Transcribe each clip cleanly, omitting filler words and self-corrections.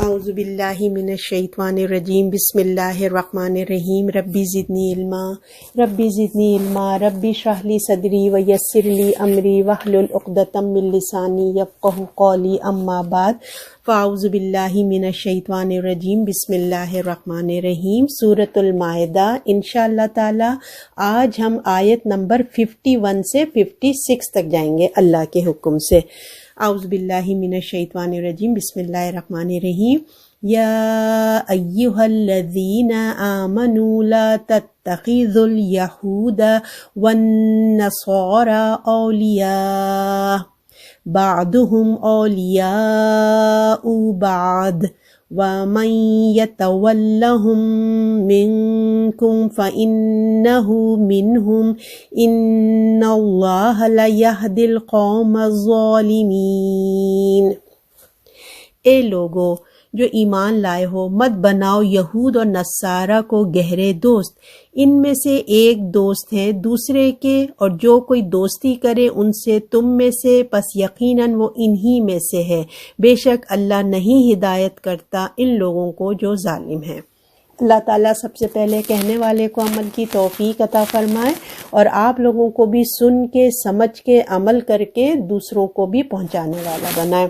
اعوذ باللہ من الشیطان الرجیم بسم اللہ الرحمن الرحیم ربی زدنی علما ربی اشرح لی صدری ویسر لی امری واحلل عقدۃ من لسانی یفقہوا قولی اما بعد فاعوذ باللہ من الشیطان الرجیم بسم اللہ الرحمن الرحیم سورۃ المائدہ انشاءاللہ تعالی آج ہم آیت نمبر 51 سے 56 تک جائیں گے اللہ کے حکم سے۔ اعوذ باللہ من الشیطان الرجیم بسم اللہ الرحمن الرحیم یا ایہا الذین آمنوا لا تتخذوا الیہود والنصارى اولیاء بعضهم اولیاء بعض وَمَن يَتَوَلَّهُم مِّنكُمْ فَإِنَّهُ مِنْهُمْ إِنَّ اللَّهَ لَيَهْدِي الْقَوْمَ الظَّالِمِينَ۔ اے لوگو جو ایمان لائے ہو، مت بناؤ یہود اور نصارہ کو گہرے دوست، ان میں سے ایک دوست ہیں دوسرے کے، اور جو کوئی دوستی کرے ان سے تم میں سے، پس یقیناً وہ انہی میں سے ہے، بے شک اللہ نہیں ہدایت کرتا ان لوگوں کو جو ظالم ہیں۔ اللہ تعالیٰ سب سے پہلے کہنے والے کو عمل کی توفیق عطا فرمائے اور آپ لوگوں کو بھی سن کے سمجھ کے عمل کر کے دوسروں کو بھی پہنچانے والا بنائے۔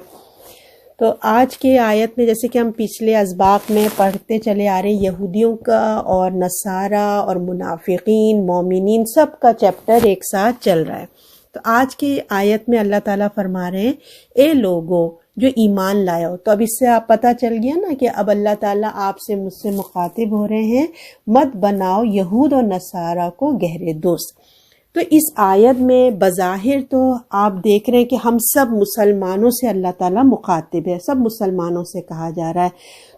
تو آج کے آیت میں جیسے کہ ہم پچھلے اسباق میں پڑھتے چلے آ رہے ہیں، یہودیوں کا اور نصارہ اور منافقین مومنین سب کا چیپٹر ایک ساتھ چل رہا ہے۔ تو آج کی آیت میں اللہ تعالیٰ فرما رہے ہیں اے لوگو جو ایمان لائے ہو۔ تو اب اس سے آپ پتہ چل گیا نا کہ اب اللہ تعالیٰ آپ سے مجھ سے مخاطب ہو رہے ہیں، مت بناؤ یہود اور نصارہ کو گہرے دوست۔ تو اس آیت میں بظاہر تو آپ دیکھ رہے ہیں کہ ہم سب مسلمانوں سے اللہ تعالیٰ مخاطب ہے، سب مسلمانوں سے کہا جا رہا ہے۔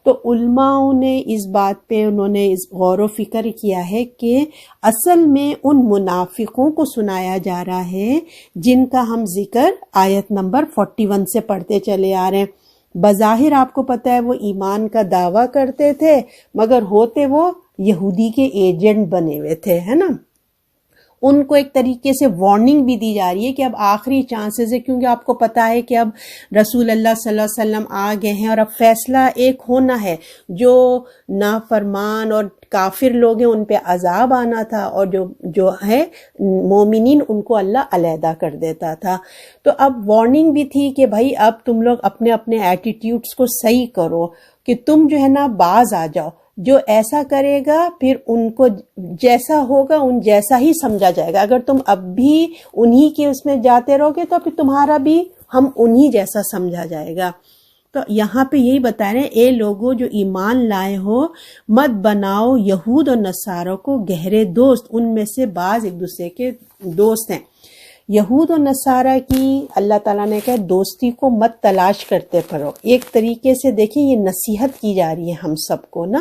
تو علماء نے اس بات پہ انہوں نے اس غور و فکر کیا ہے کہ اصل میں ان منافقوں کو سنایا جا رہا ہے جن کا ہم ذکر آیت نمبر 41 سے پڑھتے چلے آ رہے ہیں۔ بظاہر آپ کو پتہ ہے وہ ایمان کا دعویٰ کرتے تھے مگر ہوتے وہ یہودی کے ایجنٹ بنے ہوئے تھے، ہے نا۔ ان کو ایک طریقے سے وارننگ بھی دی جا رہی ہے کہ اب آخری چانسز ہے، کیونکہ آپ کو پتا ہے کہ اب رسول اللہ صلی اللہ علیہ وسلم آ گئے ہیں اور اب فیصلہ ایک ہونا ہے، جو نافرمان اور کافر لوگ ہیں ان پہ عذاب آنا تھا اور جو ہے مومنین ان کو اللہ علیحدہ کر دیتا تھا۔ تو اب وارننگ بھی تھی کہ بھائی اب تم لوگ اپنے اپنے ایٹیٹیوڈز کو صحیح کرو کہ تم جو ہے نا باز آ جاؤ، جو ایسا کرے گا پھر ان کو جیسا ہوگا ان جیسا ہی سمجھا جائے گا۔ اگر تم اب بھی انہی کے اس میں جاتے رہو گے تو پھر تمہارا بھی ہم انہی جیسا سمجھا جائے گا۔ تو یہاں پہ یہی بتا رہے ہیں اے لوگوں جو ایمان لائے ہو، مت بناؤ یہود اور نصاروں کو گہرے دوست، ان میں سے بعض ایک دوسرے کے دوست ہیں۔ یہود و نصارہ کی اللہ تعالیٰ نے کہا دوستی کو مت تلاش کرتے پھرو۔ ایک طریقے سے دیکھیں یہ نصیحت کی جا رہی ہے ہم سب کو نا،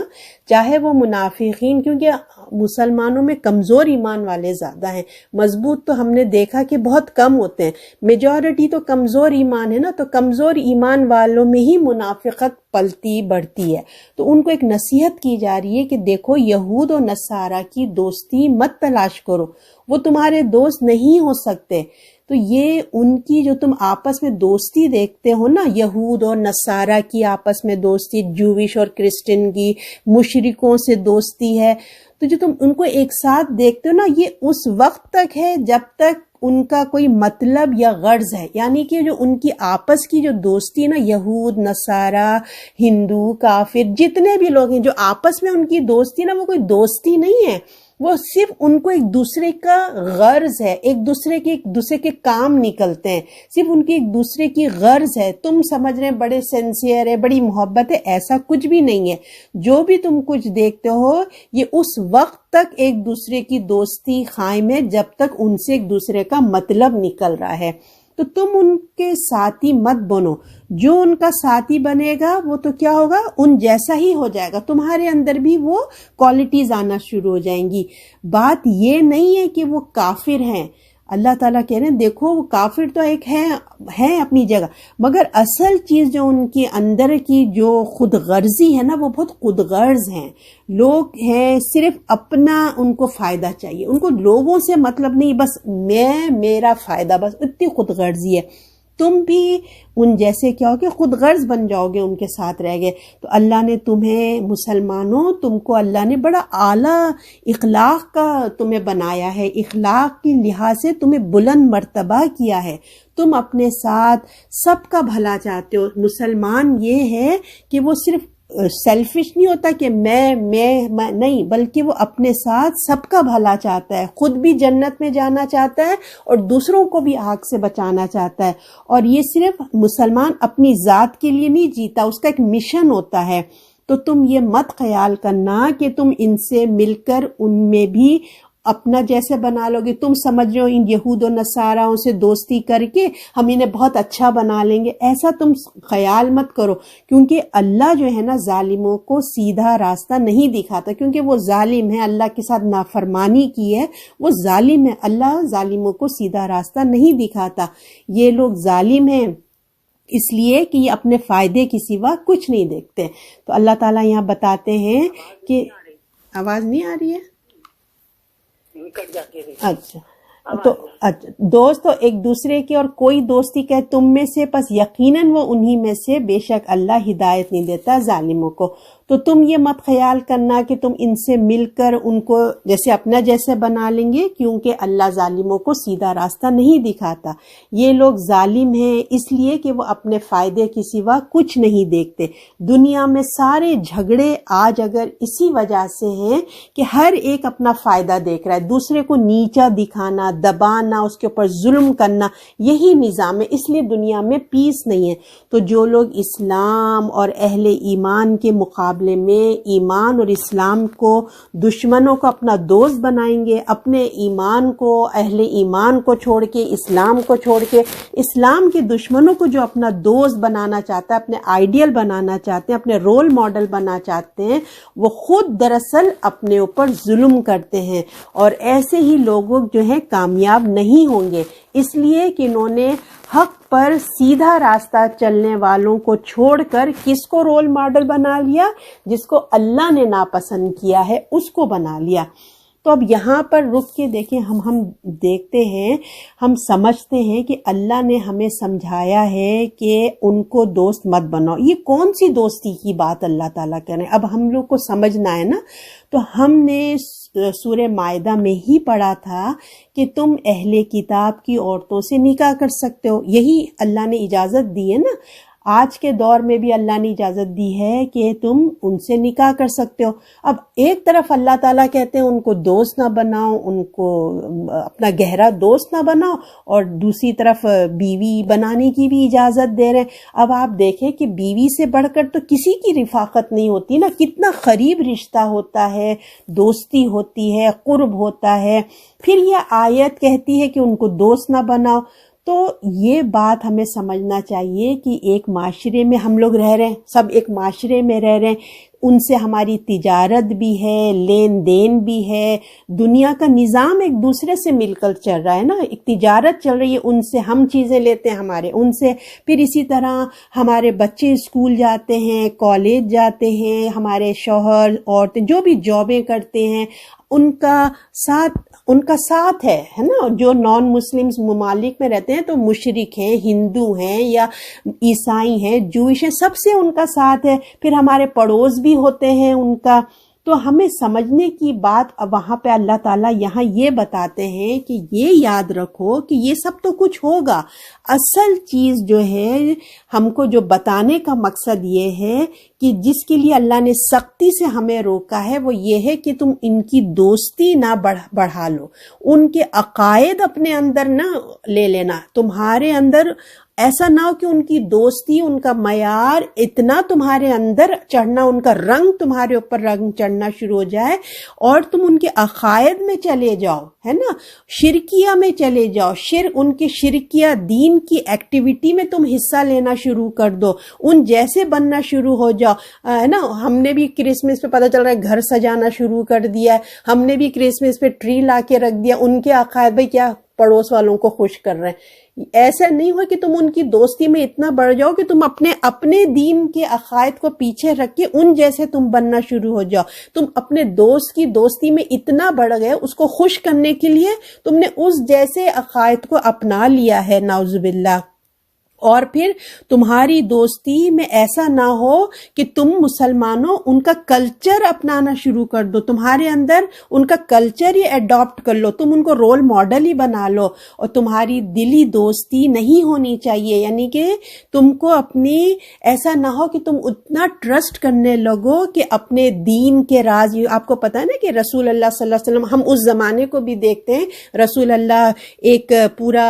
چاہے وہ منافقین، کیونکہ مسلمانوں میں کمزور ایمان والے زیادہ ہیں، مضبوط تو ہم نے دیکھا کہ بہت کم ہوتے ہیں، میجورٹی تو کمزور ایمان ہے نا، تو کمزور ایمان والوں میں ہی منافقت پلتی بڑھتی ہے۔ تو ان کو ایک نصیحت کی جا رہی ہے کہ دیکھو یہود و نصارہ کی دوستی مت تلاش کرو، وہ تمہارے دوست نہیں ہو سکتے۔ تو یہ ان کی جو تم آپس میں دوستی دیکھتے ہو نا، یہود اور نصارہ کی آپس میں دوستی، جویش اور کرسچن کی، مشرکوں سے دوستی ہے، تو جو تم ان کو ایک ساتھ دیکھتے ہو نا، یہ اس وقت تک ہے جب تک ان کا کوئی مطلب یا غرض ہے، یعنی کہ جو ان کی آپس کی جو دوستی ہے نا، یہود نصارہ ہندو کافر جتنے بھی لوگ ہیں جو آپس میں ان کی دوستی نا، وہ کوئی دوستی نہیں ہے، وہ صرف ان کو ایک دوسرے کا غرض ہے، ایک دوسرے کے کام نکلتے ہیں، صرف ان کی ایک دوسرے کی غرض ہے۔ تم سمجھ رہے ہیں بڑے سینسیئر ہے، بڑی محبت ہے، ایسا کچھ بھی نہیں ہے۔ جو بھی تم کچھ دیکھتے ہو یہ اس وقت تک ایک دوسرے کی دوستی قائم ہے جب تک ان سے ایک دوسرے کا مطلب نکل رہا ہے۔ تو تم ان کے ساتھی مت بنو، جو ان کا ساتھی بنے گا وہ تو کیا ہوگا، ان جیسا ہی ہو جائے گا، تمہارے اندر بھی وہ کوالٹیز آنا شروع ہو جائیں گی۔ بات یہ نہیں ہے کہ وہ کافر ہیں، اللہ تعالیٰ کہہ رہے ہیں دیکھو وہ کافر تو ایک ہے اپنی جگہ، مگر اصل چیز جو ان کے اندر کی جو خود غرضی ہے نا، وہ بہت خود غرض ہیں، لوگ ہیں صرف اپنا ان کو فائدہ چاہیے، ان کو لوگوں سے مطلب نہیں، بس میرا فائدہ، بس اتنی خود غرضی ہے۔ تم بھی ان جیسے کیا ہو کہ خود غرض بن جاؤ گے، ان کے ساتھ رہ گئے۔ تو اللہ نے تمہیں مسلمانوں، تم کو اللہ نے بڑا اعلیٰ اخلاق کا تمہیں بنایا ہے، اخلاق کے لحاظ سے تمہیں بلند مرتبہ کیا ہے۔ تم اپنے ساتھ سب کا بھلا چاہتے ہو۔ مسلمان یہ ہے کہ وہ صرف سیلفش نہیں ہوتا کہ میں نہیں، بلکہ وہ اپنے ساتھ سب کا بھلا چاہتا ہے، خود بھی جنت میں جانا چاہتا ہے اور دوسروں کو بھی آگ سے بچانا چاہتا ہے۔ اور یہ صرف مسلمان اپنی ذات کے لیے نہیں جیتا، اس کا ایک مشن ہوتا ہے۔ تو تم یہ مت خیال کرنا کہ تم ان سے مل کر ان میں بھی اپنا جیسے بنا لو گے۔ تم سمجھ رہے ہو ان یہود و نصاراؤں سے دوستی کر کے ہم انہیں بہت اچھا بنا لیں گے، ایسا تم خیال مت کرو، کیونکہ اللہ جو ہے نا ظالموں کو سیدھا راستہ نہیں دکھاتا، کیونکہ وہ ظالم ہے، اللہ کے ساتھ نافرمانی کی ہے، وہ ظالم ہے۔ اللہ ظالموں کو سیدھا راستہ نہیں دکھاتا۔ یہ لوگ ظالم ہیں اس لیے کہ یہ اپنے فائدے کے سوا کچھ نہیں دیکھتے۔ تو اللہ تعالیٰ یہاں بتاتے ہیں کہ آواز نہیں آ رہی ہے؟ اچھا تو دوست ایک دوسرے کی اور کوئی دوستی کہ تم میں سے، پس یقیناً وہ انہی میں سے، بے شک اللہ ہدایت نہیں دیتا ظالموں کو۔ تو تم یہ مت خیال کرنا کہ تم ان سے مل کر ان کو جیسے اپنا جیسے بنا لیں گے، کیونکہ اللہ ظالموں کو سیدھا راستہ نہیں دکھاتا۔ یہ لوگ ظالم ہیں اس لیے کہ وہ اپنے فائدے کے سوا کچھ نہیں دیکھتے۔ دنیا میں سارے جھگڑے آج اگر اسی وجہ سے ہیں کہ ہر ایک اپنا فائدہ دیکھ رہا ہے، دوسرے کو نیچا دکھانا، دبانا، اس کے اوپر ظلم کرنا، یہی نظام ہے۔ اس لیے دنیا میں پیس نہیں ہے۔ تو جو لوگ اسلام اور اہل ایمان کے مقابلے میں ایمان اور اسلام کو دشمنوں کو اپنا دوست بنائیں گے، اپنے ایمان کو، اہل ایمان کو چھوڑ کے، اسلام کو چھوڑ کے، اسلام کے دشمنوں کو جو اپنا دوست بنانا چاہتا ہے، اپنے آئیڈیل بنانا چاہتے ہیں، اپنے رول ماڈل بنانا چاہتے ہیں، وہ خود دراصل اپنے اوپر ظلم کرتے ہیں۔ اور ایسے ہی لوگوں جو ہیں کامیاب نہیں ہوں گے، اس لیے کہ انہوں نے حق پر سیدھا راستہ چلنے والوں کو چھوڑ کر کس کو رول ماڈل بنا لیا؟ جس کو اللہ نے ناپسند کیا ہے اس کو بنا لیا۔ تو اب یہاں پر رک کے دیکھیں، ہم دیکھتے ہیں، ہم سمجھتے ہیں کہ اللہ نے ہمیں سمجھایا ہے کہ ان کو دوست مت بناؤ۔ یہ کون سی دوستی کی بات اللہ تعالیٰ کہہ رہے ہیں؟ اب ہم لوگ کو سمجھنا ہے نا۔ تو ہم نے سورہ مائدہ میں ہی پڑھا تھا کہ تم اہل کتاب کی عورتوں سے نکاح کر سکتے ہو، یہی اللہ نے اجازت دی ہے نا۔ آج کے دور میں بھی اللہ نے اجازت دی ہے کہ تم ان سے نکاح کر سکتے ہو۔ اب ایک طرف اللہ تعالیٰ کہتے ہیں ان کو دوست نہ بناؤ، ان کو اپنا گہرا دوست نہ بناؤ، اور دوسری طرف بیوی بنانے کی بھی اجازت دے رہے ہیں۔ اب آپ دیکھیں کہ بیوی سے بڑھ کر تو کسی کی رفاقت نہیں ہوتی نا، کتنا قریب رشتہ ہوتا ہے، دوستی ہوتی ہے، قرب ہوتا ہے۔ پھر یہ آیت کہتی ہے کہ ان کو دوست نہ بناؤ۔ تو یہ بات ہمیں سمجھنا چاہیے کہ ایک معاشرے میں ہم لوگ رہ رہے ہیں، سب ایک معاشرے میں رہ رہے ہیں، ان سے ہماری تجارت بھی ہے، لین دین بھی ہے، دنیا کا نظام ایک دوسرے سے مل کر چل رہا ہے نا، ایک تجارت چل رہی ہے، ان سے ہم چیزیں لیتے ہیں، ہمارے ان سے، پھر اسی طرح ہمارے بچے اسکول جاتے ہیں، کالج جاتے ہیں، ہمارے شوہر عورتیں جو بھی جابیں کرتے ہیں ان کا ساتھ ہے نا۔ جو نان مسلم ممالک میں رہتے ہیں تو مشرک ہیں، ہندو ہیں یا عیسائی ہیں، جوئش ہیں، سب سے ان کا ساتھ ہے۔ پھر ہمارے پڑوس بھی ہوتے ہیں ان کا۔ تو ہمیں سمجھنے کی بات وہاں پہ اللہ تعالیٰ یہاں یہ بتاتے ہیں کہ یہ یاد رکھو کہ یہ سب تو کچھ ہوگا، اصل چیز جو ہے ہم کو جو بتانے کا مقصد یہ ہے کہ جس کے لیے اللہ نے سختی سے ہمیں روکا ہے وہ یہ ہے کہ تم ان کی دوستی نہ بڑھا لو، ان کے عقائد اپنے اندر نہ لے لینا، تمہارے اندر ایسا نہ ہو کہ ان کی دوستی، ان کا معیار اتنا تمہارے اندر چڑھنا، ان کا رنگ تمہارے اوپر رنگ چڑھنا شروع ہو جائے اور تم ان کے عقائد میں چلے جاؤ، ہے نا، شرکیہ میں چلے جاؤ، ان کی شرکیہ دین کی ایکٹیویٹی میں تم حصہ لینا شروع کر دو، ان جیسے بننا شروع ہو جاؤ، ہے نا۔ ہم نے بھی کرسمس پہ پتہ چل رہا ہے گھر سجانا شروع کر دیا ہے، ہم نے بھی کرسمس پہ ٹری لا کے رکھ دیا، ان کے عقائد بھائی کیا پڑوس والوں کو خوش کر رہے ہیں۔ ایسا نہیں ہو کہ تم ان کی دوستی میں اتنا بڑھ جاؤ کہ تم اپنے دین کے عقائد کو پیچھے رکھ کے ان جیسے تم بننا شروع ہو جاؤ۔ تم اپنے دوست کی دوستی میں اتنا بڑھ گئے، اس کو خوش کرنے کے لیے تم نے اس جیسے عقائد کو اپنا لیا ہے، نعوذ باللہ۔ اور پھر تمہاری دوستی میں ایسا نہ ہو کہ تم مسلمانوں ان کا کلچر اپنانا شروع کر دو، تمہارے اندر ان کا کلچر ہی اڈاپٹ کر لو، تم ان کو رول ماڈل ہی بنا لو، اور تمہاری دلی دوستی نہیں ہونی چاہیے، یعنی کہ تم کو اپنی ایسا نہ ہو کہ تم اتنا ٹرسٹ کرنے لگو کہ اپنے دین کے راز، آپ کو پتا ہے نا کہ رسول اللہ صلی اللہ علیہ وسلم، ہم اس زمانے کو بھی دیکھتے ہیں، رسول اللہ ایک پورا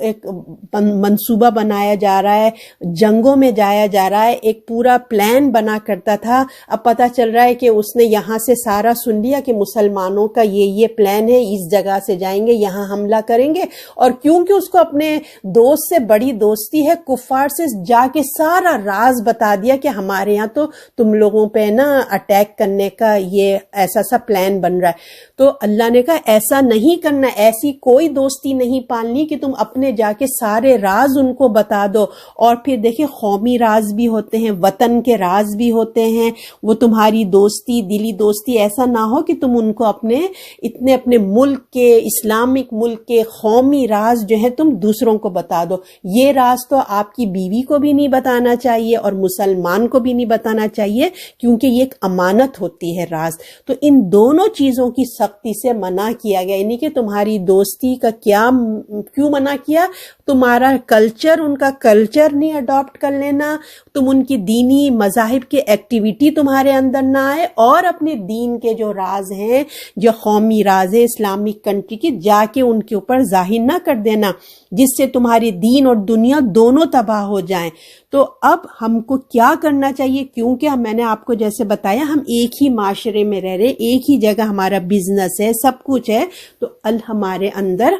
ایک منصوبہ بنایا جا رہا ہے، جنگوں میں جایا جا رہا ہے، ایک پورا پلان بنا کرتا تھا، اب پتا چل رہا ہے کہ اس نے یہاں سے سارا سن لیا کہ مسلمانوں کا یہ پلان ہے، اس جگہ سے جائیں گے، یہاں حملہ کریں گے، اور کیونکہ اس کو اپنے دوست سے بڑی دوستی ہے، کفار سے جا کے سارا راز بتا دیا کہ ہمارے یہاں تو تم لوگوں پہ نا اٹیک کرنے کا یہ ایسا سا پلان بن رہا ہے۔ تو اللہ نے کہا ایسا نہیں کرنا، ایسی کوئی دوستی نہیں پالنی کہ تم اپنے جا کے سارے راز ان کو بتا دو۔ اور پھر دیکھیں قومی راز بھی ہوتے ہیں، وطن کے راز بھی ہوتے ہیں، وہ تمہاری دوستی، دلی دوستی ایسا نہ ہو کہ تم ان کو اپنے ملک کے، اسلامک ملک کے قومی راز جو ہے تم دوسروں کو بتا دو۔ یہ راز تو آپ کی بیوی کو بھی نہیں بتانا چاہیے اور مسلمان کو بھی نہیں بتانا چاہیے، کیونکہ یہ ایک امانت ہوتی ہے راز۔ تو ان دونوں چیزوں کی سختی سے منع کیا گیا، یعنی کہ تمہاری دوستی کا کیوں منع کیا؟ تمہارا کلچر ان کا کلچر نہیں اڈاپٹ کر لینا، تم ان کی دینی مذاہب کی ایکٹیویٹی تمہارے اندر نہ آئے، اور اپنے دین کے جو راز ہیں، جو قومی راز ہے اسلامک کنٹری کی، جا کے ان کے اوپر ظاہر نہ کر دینا، جس سے تمہاری دین اور دنیا دونوں تباہ ہو جائیں۔ تو اب ہم کو کیا کرنا چاہیے؟ کیونکہ میں نے آپ کو جیسے بتایا ہم ایک ہی معاشرے میں رہ رہے، ایک ہی جگہ ہمارا بزنس ہے، سب کچھ ہے، تو ہمارے اندر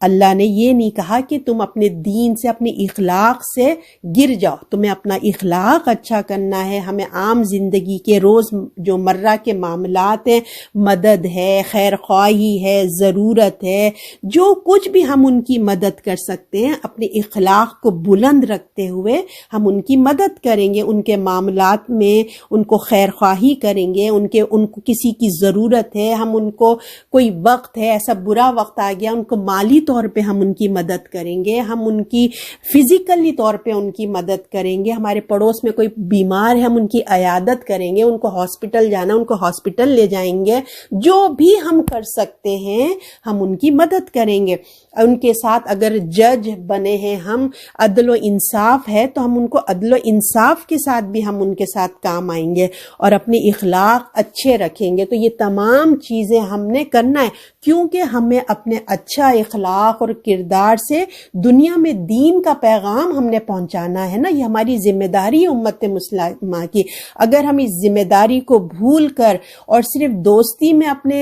اللہ نے یہ نہیں کہا کہ تم اپنے دین سے، اپنے اخلاق سے گر جاؤ، تمہیں اپنا اخلاق اچھا کرنا ہے۔ ہمیں عام زندگی کے روز جو مرہ کے معاملات ہیں، مدد ہے، خیر خواہی ہے، ضرورت ہے، جو کچھ بھی ہم ان کی مدد کر سکتے ہیں، اپنے اخلاق کو بلند رکھتے ہوئے ہم ان کی مدد کریں گے، ان کے معاملات میں ان کو خیر خواہی کریں گے، ان کو کسی کی ضرورت ہے، ہم ان کو کوئی وقت ہے، ایسا برا وقت آ گیا، ان کو مالی طور پہ ہم ان کی مدد کریں گے، ہم ان کی فزیکلی طور پہ ان کی مدد کریں گے، ہمارے پڑوس میں کوئی بیمار ہے ہم ان کی عیادت کریں گے، ان کو ہاسپٹل جانا ان کو ہاسپٹل لے جائیں گے، جو بھی ہم کر سکتے ہیں ہم ان کی مدد کریں گے۔ ان کے ساتھ اگر جج بنے ہیں ہم، عدل و انصاف ہے تو ہم ان کو عدل و انصاف کے ساتھ بھی ہم ان کے ساتھ کام آئیں گے، اور اپنے اخلاق اچھے رکھیں گے۔ تو یہ تمام چیزیں ہم نے کرنا ہے، کیونکہ ہمیں اپنے اچھا اخلاق اور کردار سے دنیا میں دین کا پیغام ہم نے پہنچانا ہے نا، یہ ہماری ذمہ داری ہے امت مسلمہ کی۔ اگر ہم اس ذمہ داری کو بھول کر اور صرف دوستی میں اپنے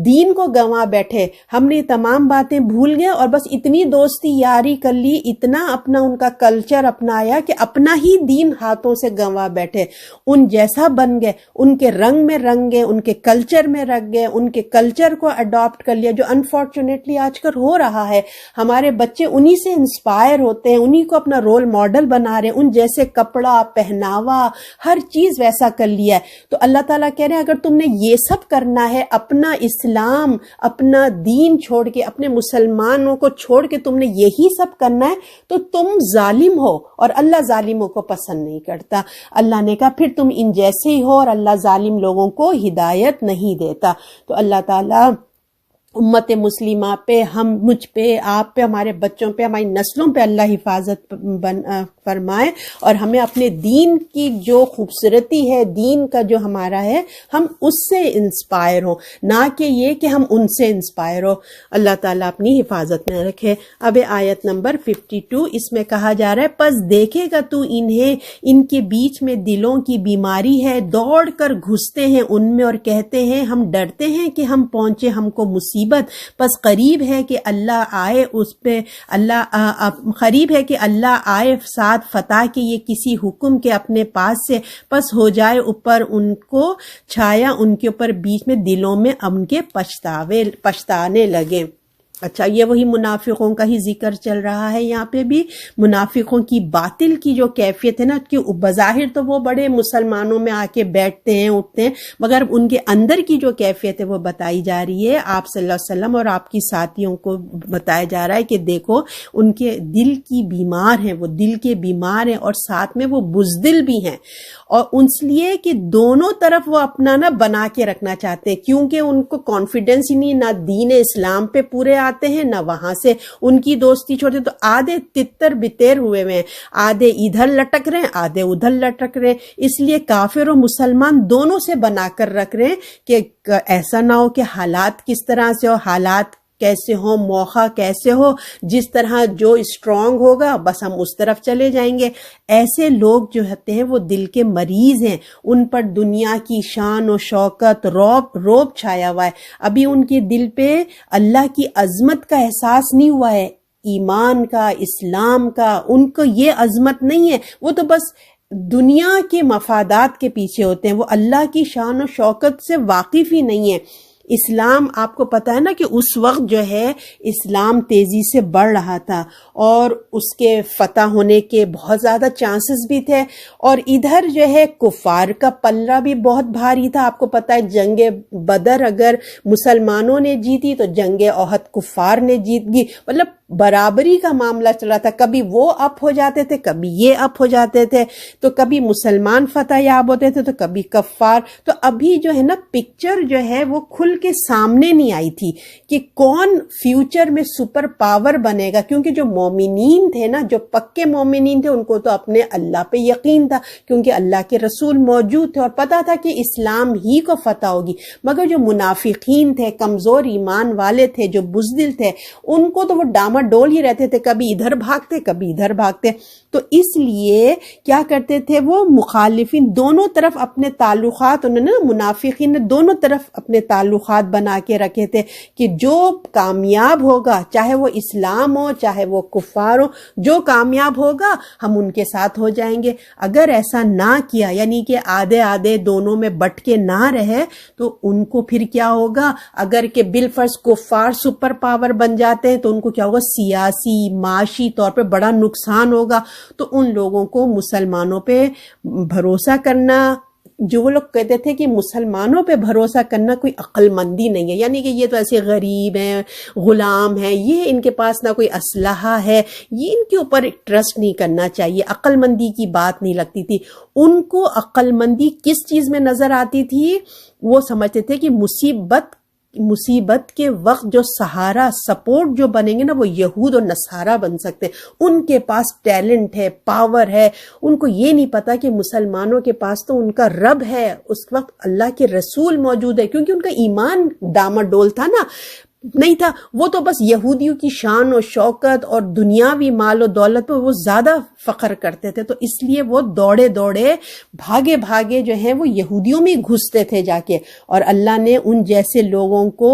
دین کو گنوا بیٹھے، ہم نے تمام باتیں بھول گئے اور بس اتنی دوستی یاری کر لی، اتنا اپنا ان کا کلچر اپنایا کہ اپنا ہی دین ہاتھوں سے گنوا بیٹھے، ان جیسا بن گئے، ان کے رنگ میں رنگ گئے، ان کے کلچر میں رکھ گئے، ان کے کلچر کو اڈاپٹ کر لیا، جو انفارچونیٹلی آج کل ہو رہا ہے۔ ہمارے بچے انہی سے انسپائر ہوتے ہیں، انہی کو اپنا رول ماڈل بنا رہے ہیں، ان جیسے کپڑا، پہناوا، ہر چیز ویسا کر لیا ہے۔ تو اللہ تعالیٰ کہہ رہے ہیں اگر تم نے یہ سب کرنا ہے، اپنا اسلام، اپنا دین چھوڑ کے، اپنے مسلمانوں کو چھوڑ کے تم نے یہی سب کرنا ہے، تو تم ظالم ہو، اور اللہ ظالموں کو پسند نہیں کرتا۔ اللہ نے کہا پھر تم ان جیسے ہی ہو، اور اللہ ظالم لوگوں کو ہدایت نہیں دیتا۔ تو اللہ تعالیٰ امت مسلمہ پہ، مجھ پہ، آپ پہ، ہمارے بچوں پہ، ہماری نسلوں پہ اللہ حفاظت فرمائے، اور ہمیں اپنے دین کی جو خوبصورتی ہے، دین کا جو ہمارا ہے، ہم اس سے انسپائر ہوں، نہ کہ یہ کہ ہم ان سے انسپائر ہو۔ اللہ تعالیٰ اپنی حفاظت میں رکھے۔ اب آیت نمبر 52، اس میں کہا جا رہا ہے پس دیکھے گا تو انہیں، ان کے بیچ میں دلوں کی بیماری ہے، دوڑ کر گھستے ہیں ان میں اور کہتے ہیں ہم ڈرتے ہیں کہ ہم پہنچے ہم کو مصیبت، پس قریب ہے کہ اللہ آئے اس پہ، قریب ہے کہ اللہ آئے ساتھ فتح کے، یہ کسی حکم کے اپنے پاس سے، پس ہو جائے اوپر ان کو چھایا ان کے اوپر، بیچ میں دلوں میں ان کے پچھتانے لگے۔ اچھا، یہ وہی منافقوں کا ہی ذکر چل رہا ہے یہاں پہ بھی، منافقوں کی باطل کی جو کیفیت ہے نا، کہ بظاہر تو وہ بڑے مسلمانوں میں آ کے بیٹھتے ہیں اٹھتے ہیں، مگر ان کے اندر کی جو کیفیت ہے وہ بتائی جا رہی ہے۔ آپ صلی اللہ علیہ وسلم اور آپ کی ساتھیوں کو بتایا جا رہا ہے کہ دیکھو ان کے دل کی بیمار ہیں، وہ دل کے بیمار ہیں، اور ساتھ میں وہ بزدل بھی ہیں، اور اس لیے کہ دونوں طرف وہ اپنا نا بنا کے رکھنا چاہتے ہیں، کیونکہ ان کو کانفیڈنس ہی نہیں، نہ دین اسلام پہ پورے آتے ہیں، نہ وہاں سے ان کی دوستی چھوڑتے، تو آدھے تتر بتیر ہوئے ہیں، آدھے ادھر لٹک رہے ہیں، آدھے ادھر لٹک رہے ہیں۔ اس لیے کافر و مسلمان دونوں سے بنا کر رکھ رہے ہیں کہ ایسا نہ ہو کہ حالات کس طرح سے ہو، حالات کیسے ہو، موقع کیسے ہو، جس طرح جو اسٹرانگ ہوگا بس ہم اس طرف چلے جائیں گے۔ ایسے لوگ جو ہوتے ہیں وہ دل کے مریض ہیں، ان پر دنیا کی شان و شوکت روب چھایا ہوا ہے، ابھی ان کے دل پہ اللہ کی عظمت کا احساس نہیں ہوا ہے، ایمان کا، اسلام کا، ان کو یہ عظمت نہیں ہے، وہ تو بس دنیا کے مفادات کے پیچھے ہوتے ہیں، وہ اللہ کی شان و شوکت سے واقف ہی نہیں ہے۔ اسلام آپ کو پتہ ہے نا کہ اس وقت جو ہے اسلام تیزی سے بڑھ رہا تھا اور اس کے فتح ہونے کے بہت زیادہ چانسز بھی تھے، اور ادھر جو ہے کفار کا پلہ بھی بہت بھاری تھا۔ آپ کو پتہ ہے جنگ بدر اگر مسلمانوں نے جیتی تو جنگ احد کفار نے جیت گئی، مطلب برابری کا معاملہ چل رہا تھا، کبھی وہ اپ ہو جاتے تھے، کبھی یہ اپ ہو جاتے تھے، تو کبھی مسلمان فتح یاب ہوتے تھے تو کبھی کفار۔ تو ابھی جو ہے نا پکچر جو ہے وہ کھل کے سامنے نہیں آئی تھی کہ کون فیوچر میں سپر پاور بنے گا، کیونکہ جو مومنین تھے نا، جو پکے مومنین تھے، ان کو تو اپنے اللہ پہ یقین تھا، کیونکہ اللہ کے رسول موجود تھے اور پتا تھا کہ اسلام ہی کو فتح ہوگی۔ مگر جو منافقین تھے، کمزور ایمان والے تھے، جو بزدل تھے، ان کو تو وہ ڈاما ڈول ہی رہتے تھے، کبھی ادھر بھاگتے کبھی ادھر بھاگتے، تو اس لیے کیا کرتے تھے وہ مخالفین دونوں طرف اپنے تعلقات، انہوں نے منافقین نے دونوں طرف اپنے تعلقات بنا کے رکھے تھے کہ جو کامیاب ہوگا، چاہے وہ اسلام ہو چاہے وہ کفار ہو، جو کامیاب ہوگا ہم ان کے ساتھ ہو جائیں گے۔ اگر ایسا نہ کیا، یعنی کہ آدھے آدھے دونوں میں بٹ کے نہ رہے، تو ان کو پھر کیا ہوگا؟ اگر کہ بالفرض کفار سپر پاور بن جاتے ہیں تو ان کو کیا ہوگا؟ سیاسی معاشی طور پہ بڑا نقصان ہوگا۔ تو ان لوگوں کو مسلمانوں پہ بھروسہ کرنا، جو وہ لوگ کہتے تھے کہ مسلمانوں پہ بھروسہ کرنا کوئی عقل مندی نہیں ہے، یعنی کہ یہ تو ایسے غریب ہیں، غلام ہیں، یہ ان کے پاس نہ کوئی اسلحہ ہے، یہ ان کے اوپر ٹرسٹ نہیں کرنا چاہیے، عقل مندی کی بات نہیں لگتی تھی ان کو۔ عقل مندی کس چیز میں نظر آتی تھی؟ وہ سمجھتے تھے کہ مصیبت کے وقت جو سہارا سپورٹ جو بنیں گے نا، وہ یہود اور نصارہ بن سکتے ہیں، ان کے پاس ٹیلنٹ ہے، پاور ہے۔ ان کو یہ نہیں پتا کہ مسلمانوں کے پاس تو ان کا رب ہے، اس وقت اللہ کے رسول موجود ہے، کیونکہ ان کا ایمان ڈاماڈول تھا نا، نہیں تھا، وہ تو بس یہودیوں کی شان و شوکت اور دنیاوی مال و دولت پہ وہ زیادہ فخر کرتے تھے، تو اس لیے وہ دوڑے بھاگے جو ہیں وہ یہودیوں میں گھستے تھے جا کے، اور اللہ نے ان جیسے لوگوں کو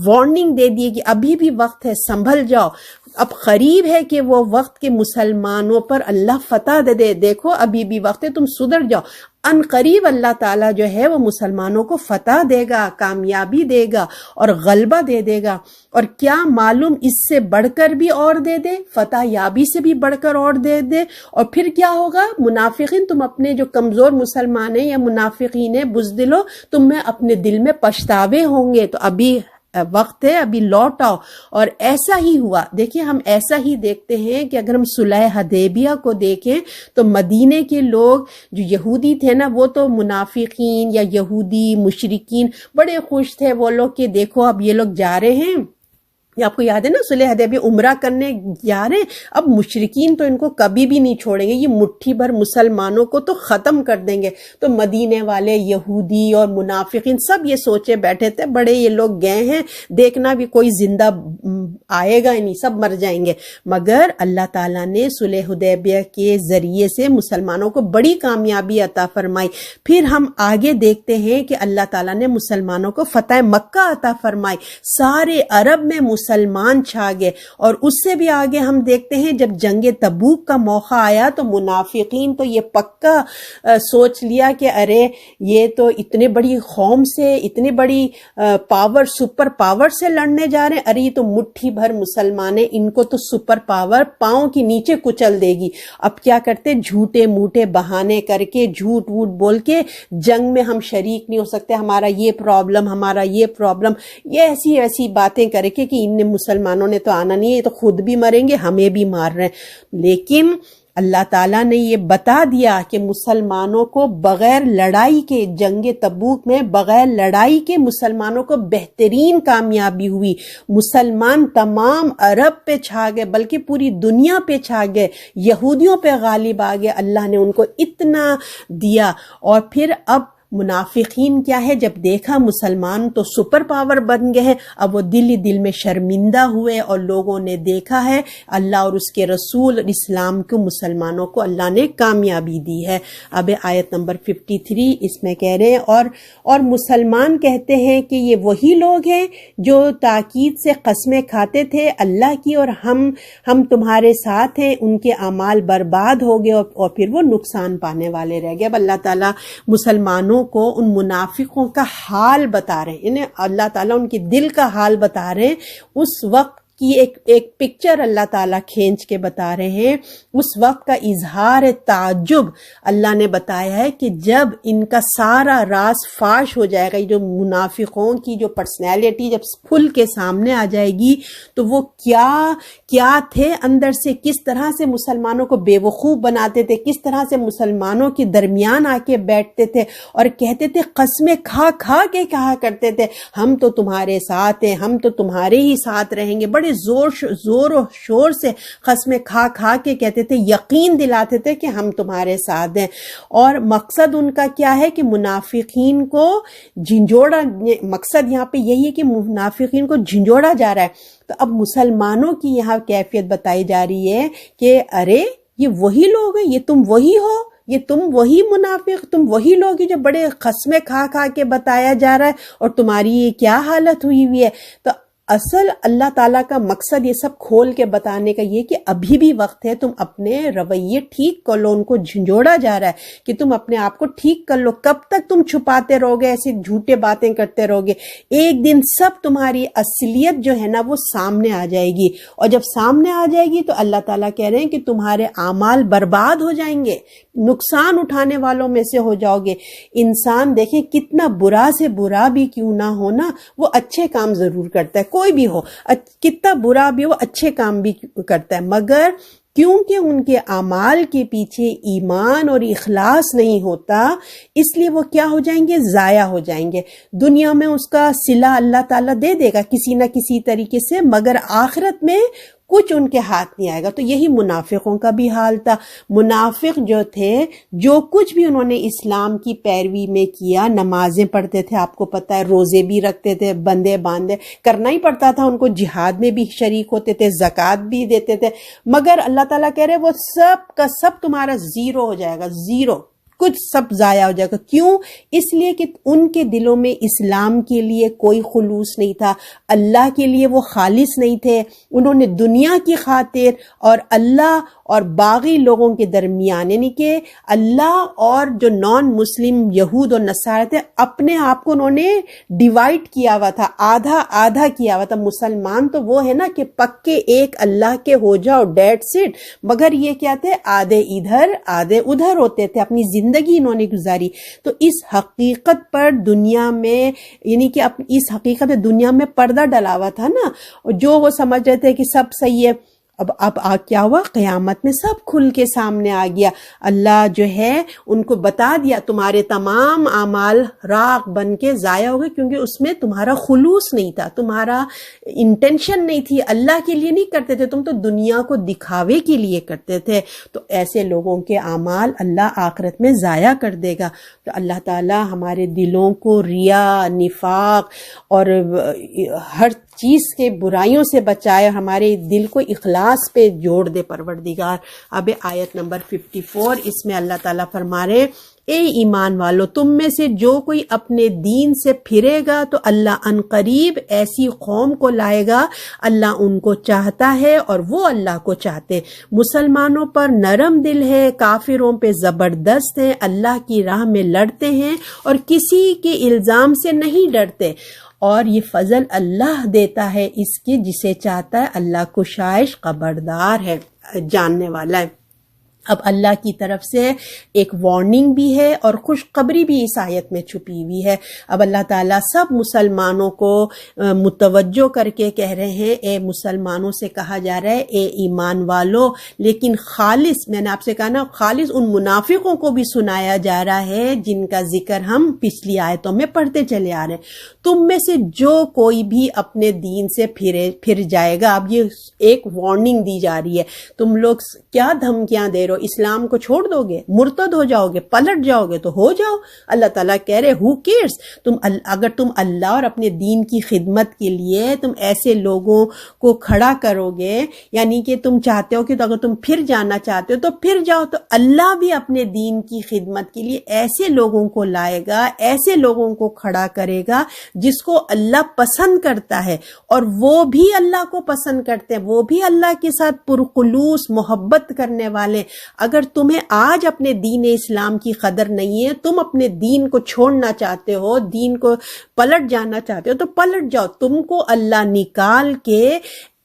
وارننگ دے دی کہ ابھی بھی وقت ہے، سنبھل جاؤ، اب قریب ہے کہ وہ وقت کے مسلمانوں پر اللہ فتح دے، دیکھو ابھی بھی وقت ہے، تم سدھر جاؤ، ان قریب اللہ تعالیٰ جو ہے وہ مسلمانوں کو فتح دے گا، کامیابی دے گا اور غلبہ دے گا، اور کیا معلوم اس سے بڑھ کر بھی اور دے، فتح یابی سے بھی بڑھ کر اور دے، اور پھر کیا ہوگا؟ منافقین، تم اپنے جو کمزور مسلمان ہیں یا منافقین ہیں، بزدلو، تم میں اپنے دل میں پچھتاوے ہوں گے، تو ابھی وقت ہے، ابھی لوٹ آؤ۔ اور ایسا ہی ہوا، دیکھیں ہم ایسا ہی دیکھتے ہیں کہ اگر ہم صلح حدیبیہ کو دیکھیں تو مدینے کے لوگ جو یہودی تھے نا، وہ تو منافقین یا یہودی مشرکین بڑے خوش تھے، وہ لوگ کہ دیکھو اب یہ لوگ جا رہے ہیں، یہ آپ کو یاد ہے نا صلح حدیبیہ عمرہ کرنے جا رہے ہیں، اب مشرکین تو ان کو کبھی بھی نہیں چھوڑیں گے، یہ مٹھی بھر مسلمانوں کو تو ختم کر دیں گے۔ تو مدینے والے یہودی اور منافقین سب یہ سوچے بیٹھے تھے، بڑے یہ لوگ گئے ہیں، دیکھنا بھی کوئی زندہ آئے گا نہیں، سب مر جائیں گے۔ مگر اللہ تعالیٰ نے صلح حدیبیہ کے ذریعے سے مسلمانوں کو بڑی کامیابی عطا فرمائی۔ پھر ہم آگے دیکھتے ہیں کہ اللہ تعالیٰ نے مسلمانوں کو فتح مکہ عطا فرمائی، سارے عرب میں مسلمان مسلمان چھا گئے. اور اس سے بھی آگے ہم دیکھتے ہیں جب جنگ تبوک کا موقع آیا تو منافقین تو یہ پکا سوچ لیا کہ ارے یہ تو اتنے بڑی قوم سے, اتنی بڑی پاور, سپر پاور سے لڑنے جا رہے ہیں, ارے یہ تو مٹھی بھر مسلمان ہیں, ان کو تو سپر پاور پاؤں کے نیچے کچل دے گی. اب کیا کرتے, جھوٹے موٹے بہانے کر کے, جھوٹ ووٹ بول کے جنگ میں ہم شریک نہیں ہو سکتے, ہمارا یہ پرابلم, ہمارا یہ پرابلم, یہ ایسی ایسی باتیں کر کے کہ ان مسلمانوں نے تو آنا نہیں ہے, یہ تو خود بھی مریں گے, ہمیں بھی مار رہے ہیں. لیکن اللہ تعالیٰ نے یہ بتا دیا کہ مسلمانوں کو بغیر لڑائی کے, جنگ تبوک میں بغیر لڑائی کے مسلمانوں کو بہترین کامیابی ہوئی. مسلمان تمام عرب پہ چھا گئے, بلکہ پوری دنیا پہ چھا گئے, یہودیوں پہ غالب آ گئے. اللہ نے ان کو اتنا دیا. اور پھر اب منافقین کیا ہے, جب دیکھا مسلمان تو سپر پاور بن گئے ہیں, اب وہ دل ہی دل میں شرمندہ ہوئے, اور لوگوں نے دیکھا ہے اللہ اور اس کے رسول اسلام کو, مسلمانوں کو اللہ نے کامیابی دی ہے. اب آیت نمبر 53 اس میں کہہ رہے ہیں اور مسلمان کہتے ہیں کہ یہ وہی لوگ ہیں جو تاکید سے قسمیں کھاتے تھے اللہ کی, اور ہم تمہارے ساتھ ہیں, ان کے اعمال برباد ہو گئے اور پھر وہ نقصان پانے والے رہ گئے. اب اللہ تعالیٰ مسلمانوں کو, ان منافقوں کا حال بتا رہے ہیں, انہیں اللہ تعالیٰ ان کے دل کا حال بتا رہے ہیں. اس وقت کی ایک پکچر اللہ تعالیٰ کھینچ کے بتا رہے ہیں. اس وقت کا اظہار تعجب اللہ نے بتایا ہے کہ جب ان کا سارا راز فاش ہو جائے گا, جو منافقوں کی جو پرسنالٹی جب کھل کے سامنے آ جائے گی, تو وہ کیا تھے اندر سے, کس طرح سے مسلمانوں کو بے وقوف بناتے تھے, کس طرح سے مسلمانوں کے درمیان آ کے بیٹھتے تھے اور کہتے تھے, قسمیں کھا کے کہا کرتے تھے, ہم تو تمہارے ساتھ ہیں, ہم تو تمہارے ہی ساتھ رہیں گے. بڑے زور و شور سے قسمیں کھا کے کہتے تھے, یقین دلاتے تھے کہ ہم تمہارے ساتھ ہیں. اور مقصد ان کا کیا ہے کہ منافقین کو جھنجھوڑا, مقصد یہاں پہ یہی ہے کہ منافقین کو جھنجھوڑا جا رہا ہے. تو اب مسلمانوں کی یہاں کیفیت بتائی جا رہی ہے کہ ارے یہ وہی لوگ ہیں, یہ تم وہی ہو, یہ تم وہی منافق, تم وہی لوگ ہیں جو بڑے قسمیں کھا کے بتایا جا رہا ہے, اور تمہاری یہ کیا حالت ہوئی ہے. تو اصل اللہ تعالیٰ کا مقصد یہ سب کھول کے بتانے کا یہ کہ ابھی بھی وقت ہے, تم اپنے رویے ٹھیک کر لو. ان کو جھنجھوڑا جا رہا ہے کہ تم اپنے آپ کو ٹھیک کر لو. کب تک تم چھپاتے رہو گے, ایسے جھوٹے باتیں کرتے رہو گے, ایک دن سب تمہاری اصلیت جو ہے نا وہ سامنے آ جائے گی. اور جب سامنے آ جائے گی تو اللہ تعالیٰ کہہ رہے ہیں کہ تمہارے اعمال برباد ہو جائیں گے, نقصان اٹھانے والوں میں سے ہو جاؤ گے. انسان دیکھیں کتنا برا سے برا بھی کیوں نہ ہونا, وہ اچھے کام ضرور کرتا ہے, کوئی بھی ہو, کتنا برا بھی وہ اچھے کام بھی کرتا ہے, مگر کیونکہ ان کے اعمال کے پیچھے ایمان اور اخلاص نہیں ہوتا, اس لیے وہ کیا ہو جائیں گے, ضائع ہو جائیں گے. دنیا میں اس کا صلہ اللہ تعالیٰ دے دے گا کسی نہ کسی طریقے سے, مگر آخرت میں کچھ ان کے ہاتھ نہیں آئے گا. تو یہی منافقوں کا بھی حال تھا. منافق جو تھے, جو کچھ بھی انہوں نے اسلام کی پیروی میں کیا, نمازیں پڑھتے تھے, آپ کو پتہ ہے, روزے بھی رکھتے تھے, بندے باندھے کرنا ہی پڑتا تھا ان کو, جہاد میں بھی شریک ہوتے تھے, زکوٰۃ بھی دیتے تھے, مگر اللہ تعالیٰ کہہ رہے وہ سب کا سب تمہارا زیرو ہو جائے گا, زیرو, کچھ سب ضائع ہو جائے گا. کیوں؟ اس لیے کہ ان کے دلوں میں اسلام کے لیے کوئی خلوص نہیں تھا, اللہ کے لیے وہ خالص نہیں تھے. انہوں نے دنیا کی خاطر اور اللہ اور باغی لوگوں کے درمیان, یعنی کہ اللہ اور جو نان مسلم یہود اور نصارہ تھے, اپنے آپ کو انہوں نے ڈیوائیڈ کیا ہوا تھا, آدھا کیا ہوا تھا. مسلمان تو وہ ہے نا کہ پکے ایک اللہ کے ہو جاؤ, ڈیٹ سٹ, مگر یہ کیا تھے, آدھے ادھر آدھے ادھر ہوتے تھے, اپنی زندگی انہوں نے گزاری. تو اس حقیقت پر دنیا میں, یعنی کہ اس حقیقت دنیا میں پردہ ڈلا ہوا تھا نا, جو وہ سمجھ رہے تھے کہ سب صحیح ہے. اب کیا ہوا, قیامت میں سب کھل کے سامنے آ گیا. اللہ جو ہے ان کو بتا دیا تمہارے تمام اعمال راغ بن کے ضائع ہو گئے, کیونکہ اس میں تمہارا خلوص نہیں تھا, تمہارا انٹینشن نہیں تھی, اللہ کے لیے نہیں کرتے تھے, تم تو دنیا کو دکھاوے کے لیے کرتے تھے. تو ایسے لوگوں کے اعمال اللہ آخرت میں ضائع کر دے گا. تو اللہ تعالی ہمارے دلوں کو ریا, نفاق اور ہر چیز کے برائیوں سے بچائے, اور ہمارے دل کو اخلاص پہ جوڑ دے پروردگار. اب آیت نمبر 54 اس میں اللہ تعالیٰ فرما رہے, اے ایمان والو تم میں سے جو کوئی اپنے دین سے پھرے گا تو اللہ عنقریب ایسی قوم کو لائے گا، اللہ ان کو چاہتا ہے اور وہ اللہ کو چاہتے ہیں۔ مسلمانوں پر نرم دل ہے، کافروں پہ زبردست ہیں، اللہ کی راہ میں لڑتے ہیں اور کسی کے الزام سے نہیں ڈرتے، اور یہ فضل اللہ دیتا ہے اس کے جسے چاہتا ہے، اللہ کشائش خبردار ہے، جاننے والا ہے۔ اب اللہ کی طرف سے ایک وارننگ بھی ہے اور خوشخبری بھی اس آیت میں چھپی ہوئی ہے۔ اب اللہ تعالیٰ سب مسلمانوں کو متوجہ کر کے کہہ رہے ہیں، اے مسلمانوں سے کہا جا رہا ہے اے ایمان والو، لیکن خالص، میں نے آپ سے کہا نا، خالص ان منافقوں کو بھی سنایا جا رہا ہے جن کا ذکر ہم پچھلی آیتوں میں پڑھتے چلے آ رہے ہیں۔ تم میں سے جو کوئی بھی اپنے دین سے پھر جائے گا، اب یہ ایک وارننگ دی جا رہی ہے، تم لوگ کیا دھمکیاں دے رہے ہو، اسلام کو چھوڑ دو گے، مرتد ہو جاؤ گے، پلٹ جاؤ گے تو ہو جاؤ۔ اللہ تعالیٰ کہہ رہے who cares، اگر تم اللہ اور اپنے دین کی خدمت کے لیے تم ایسے لوگوں کو کھڑا کرو گے، یعنی کہ تم چاہتے ہو کہ تو اگر تم پھر جانا چاہتے ہو تو پھر جاؤ، تو اللہ بھی اپنے دین کی خدمت کے لیے ایسے لوگوں کو لائے گا، ایسے لوگوں کو کھڑا کرے گا جس کو اللہ پسند کرتا ہے، اور وہ بھی اللہ کو پسند کرتے ہیں، وہ بھی اللہ کے ساتھ پرخلوص محبت کرنے والے۔ اگر تمہیں آج اپنے دین اسلام کی قدر نہیں ہے، تم اپنے دین کو چھوڑنا چاہتے ہو، دین کو پلٹ جانا چاہتے ہو تو پلٹ جاؤ، تم کو اللہ نکال کے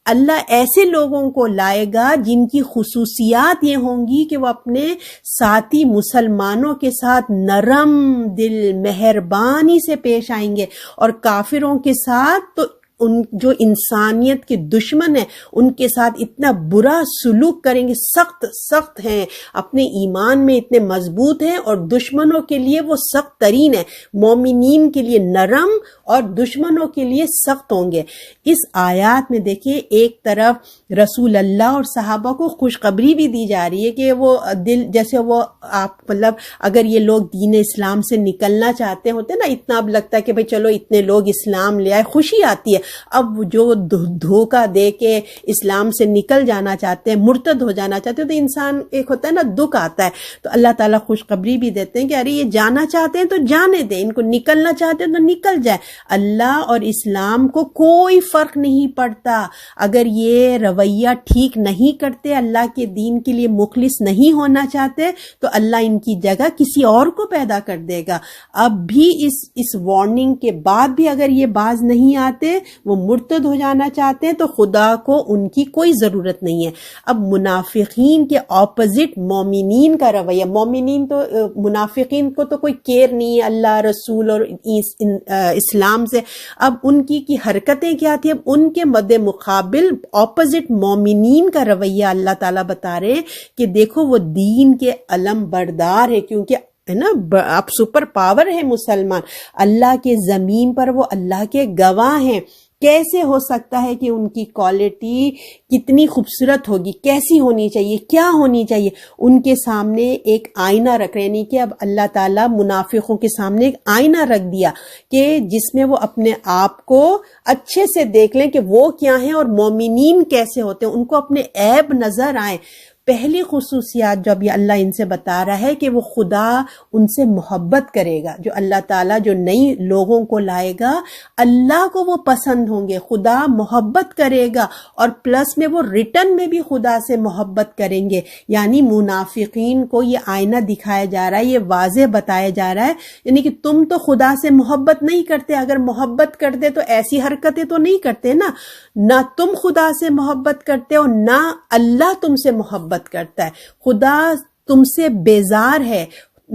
اللہ ایسے لوگوں کو لائے گا جن کی خصوصیات یہ ہوں گی کہ وہ اپنے ساتھی مسلمانوں کے ساتھ نرم دل مہربانی سے پیش آئیں گے، اور کافروں کے ساتھ تو ان جو انسانیت کے دشمن ہیں ان کے ساتھ اتنا برا سلوک کریں گے، سخت ہیں، اپنے ایمان میں اتنے مضبوط ہیں اور دشمنوں کے لیے وہ سخت ترین ہیں، مومنین کے لیے نرم اور دشمنوں کے لیے سخت ہوں گے۔ اس آیات میں دیکھیں، ایک طرف رسول اللہ اور صحابہ کو خوشخبری بھی دی جا رہی ہے کہ وہ دل جیسے وہ آپ مطلب اگر یہ لوگ دین اسلام سے نکلنا چاہتے ہوتے نا، اتنا اب لگتا ہے کہ بھئی چلو اتنے لوگ اسلام لے آئے، خوشی آتی ہے، اب جو دھوکہ دے کے اسلام سے نکل جانا چاہتے ہیں، مرتد ہو جانا چاہتے ہیں، تو انسان ایک ہوتا ہے نا دکھ آتا ہے، تو اللہ تعالیٰ خوشخبری بھی دیتے ہیں کہ ارے یہ جانا چاہتے ہیں تو جانے دیں، ان کو نکلنا چاہتے ہیں تو نکل جائے۔ اللہ اور اسلام کو کوئی فرق نہیں پڑتا، اگر یہ رویہ ٹھیک نہیں کرتے، اللہ کے دین کے لیے مخلص نہیں ہونا چاہتے، تو اللہ ان کی جگہ کسی اور کو پیدا کر دے گا۔ اب بھی اس وارننگ کے بعد بھی اگر یہ باز نہیں آتے، وہ مرتد ہو جانا چاہتے ہیں، تو خدا کو ان کی کوئی ضرورت نہیں ہے۔ اب منافقین کے اپوزٹ مومنین کا رویہ، مومنین تو منافقین کو تو کوئی کیئر نہیں ہے اللہ رسول اور اسلام سے، اب ان کی حرکتیں کیا تھی، اب ان کے مد مقابل اپوزٹ مومنین کا رویہ اللہ تعالیٰ بتا رہے ہیں کہ دیکھو وہ دین کے علم بردار ہے، کیونکہ ہے نا اب سپر پاور ہے مسلمان، اللہ کے زمین پر وہ اللہ کے گواہ ہیں۔ کیسے ہو سکتا ہے کہ ان کی کوالٹی کتنی خوبصورت ہوگی، کیسی ہونی چاہیے، کیا ہونی چاہیے؟ ان کے سامنے ایک آئینہ رکھ رہے، نہیں کہ اب اللہ تعالیٰ منافقوں کے سامنے ایک آئینہ رکھ دیا کہ جس میں وہ اپنے آپ کو اچھے سے دیکھ لیں کہ وہ کیا ہیں اور مومنین کیسے ہوتے ہیں، ان کو اپنے عیب نظر آئیں۔ پہلی خصوصیات جو ابھی اللہ ان سے بتا رہا ہے کہ وہ خدا ان سے محبت کرے گا، جو اللہ تعالیٰ جو نئی لوگوں کو لائے گا اللہ کو وہ پسند ہوں گے، خدا محبت کرے گا، اور پلس میں وہ ریٹرن میں بھی خدا سے محبت کریں گے۔ یعنی منافقین کو یہ آئینہ دکھایا جا رہا ہے، یہ واضح بتایا جا رہا ہے، یعنی کہ تم تو خدا سے محبت نہیں کرتے، اگر محبت کرتے تو ایسی حرکتیں تو نہیں کرتے نا، نہ تم خدا سے محبت کرتے ہو نہ اللہ تم سے محبت کرتا ہے، خدا تم سے بیزار ہے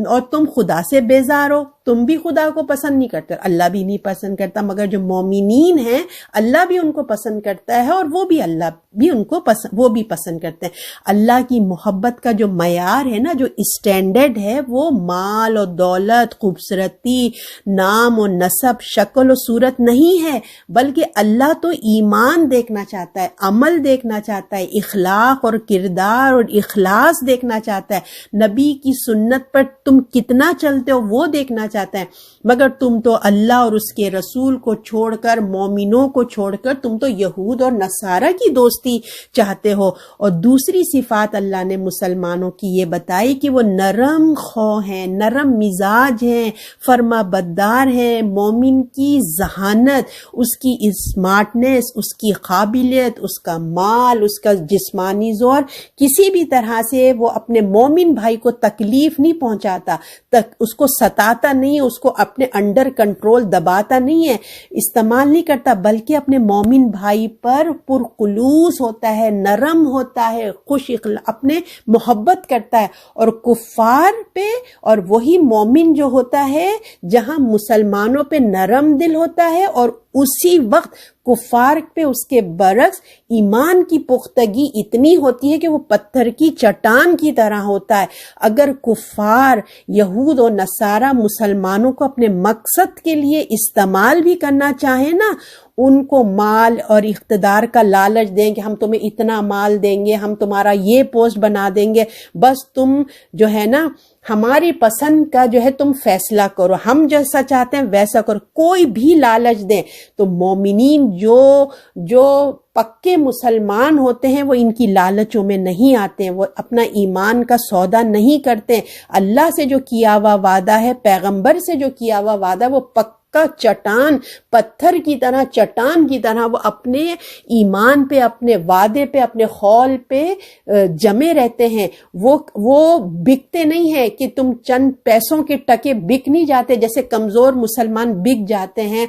اور تم خدا سے بیزار ہو، تم بھی خدا کو پسند نہیں کرتے، اللہ بھی نہیں پسند کرتا، مگر جو مومنین ہیں اللہ بھی ان کو پسند کرتا ہے اور وہ بھی اللہ بھی ان کو وہ بھی پسند کرتے ہیں۔ اللہ کی محبت کا جو معیار ہے نا، جو اسٹینڈرڈ ہے، وہ مال و دولت، خوبصورتی، نام و نسب، شکل و صورت نہیں ہے، بلکہ اللہ تو ایمان دیکھنا چاہتا ہے، عمل دیکھنا چاہتا ہے، اخلاق اور کردار اور اخلاص دیکھنا چاہتا ہے، نبی کی سنت پر تم کتنا چلتے ہو وہ دیکھنا چاہتا ہے، مگر تم تو اللہ اور اس کے رسول کو چھوڑ کر، مومنوں کو چھوڑ کر تم تو یہود اور نصارہ کی دوستی چاہتے ہو۔ اور دوسری صفات اللہ نے مسلمانوں کی یہ بتائی کہ وہ نرم خواہ ہیں، نرم مزاج ہیں، فرما بردار ہیں۔ مومن کی ذہانت، اس کی اسمارٹنس، اس کی قابلیت، اس کا مال، اس کا جسمانی زور، کسی بھی طرح سے وہ اپنے مومن بھائی کو تکلیف نہیں پہنچاتا، اس کو ستاتا نہیں ہے، اس کو اپنے انڈر کنٹرول دباتا نہیں ہے، استعمال نہیں کرتا، بلکہ اپنے مومن بھائی پر پرخلوص ہوتا ہے، نرم ہوتا ہے، اپنے محبت کرتا ہے۔ اور کفار پہ، اور وہی مومن جو ہوتا ہے جہاں مسلمانوں پہ نرم دل ہوتا ہے، اور اسی وقت کفار پہ اس کے برعکس ایمان کی پختگی اتنی ہوتی ہے کہ وہ پتھر کی چٹان کی طرح ہوتا ہے۔ اگر کفار، یہود و نصارہ مسلمانوں کو اپنے مقصد کے لیے استعمال بھی کرنا چاہیں نا، ان کو مال اور اقتدار کا لالچ دیں کہ ہم تمہیں اتنا مال دیں گے، ہم تمہارا یہ پوسٹ بنا دیں گے، بس تم جو ہے نا ہماری پسند کا جو ہے تم فیصلہ کرو، ہم جیسا چاہتے ہیں ویسا کرو، کوئی بھی لالچ دیں، تو مومنین جو پکے مسلمان ہوتے ہیں وہ ان کی لالچوں میں نہیں آتے ہیں، وہ اپنا ایمان کا سودا نہیں کرتے ہیں۔ اللہ سے جو کیا ہوا وعدہ ہے، پیغمبر سے جو کیا ہوا وعدہ، وہ کا چٹان، پتھر کی طرح، چٹان کی طرح وہ اپنے ایمان پہ، اپنے وعدے پہ، اپنے قول پہ جمے رہتے ہیں۔ وہ بکتے نہیں ہیں کہ تم چند پیسوں کے ٹکے بک نہیں جاتے جیسے کمزور مسلمان بک جاتے ہیں۔